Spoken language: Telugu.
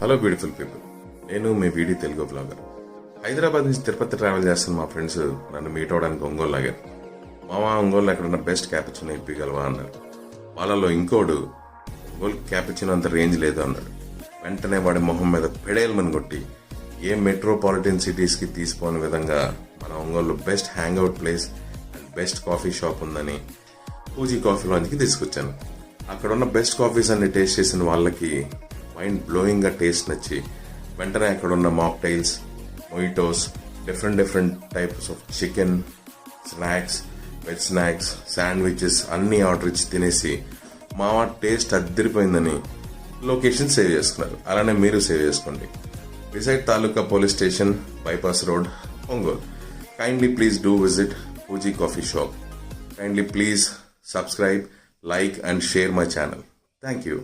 హలో బ్యూటిఫుల్ పీపుల్, నేను మీ వీడి తెలుగు బ్లాగర్. హైదరాబాద్ నుంచి తిరుపతి ట్రావెల్ చేస్తున్న మా ఫ్రెండ్స్ నన్ను మీట్ అవడానికి ఒంగోలు లాగారు. మామా, ఒంగోలు ఎక్కడున్న బెస్ట్ క్యాపుచినో ఇప్పిగలవా అన్నారు. వాళ్ళలో ఇంకోడు ఒంగోలు క్యాపుచినో అంత రేంజ్ లేదు అన్నాడు. వెంటనే వాడి మొహం మీద పెడేల్మని కొట్టి ఏ మెట్రోపాలిటన్ సిటీస్కి తీసిపోని విధంగా మన Ongole best hang out place and best coffee shop ఉందని పూజీ కాఫీ లాంజ్కి తీసుకొచ్చాను. అక్కడ ఉన్న బెస్ట్ కాఫీస్ అన్ని టేస్ట్ చేసిన వాళ్ళకి మైండ్ బ్లోయింగ్ గా టేస్ట్ నచ్చి వెంటనే అక్కడ ఉన్న mocktails, mojitos, different types of chicken snacks, veg snacks, sandwiches అన్ని ఆర్డర్ ఇచ్చి తినేసి మావా టేస్ట్ అద్దరిపోయిందని లొకేషన్ సేవ్ చేసుకున్నారు. అలానే మీరు సేవ్ చేసుకోండి. Vijay taluka police station, bypass road, Ongole. Kindly please do visit Pooji coffee shop. Kindly please subscribe, like and share my channel. Thank you.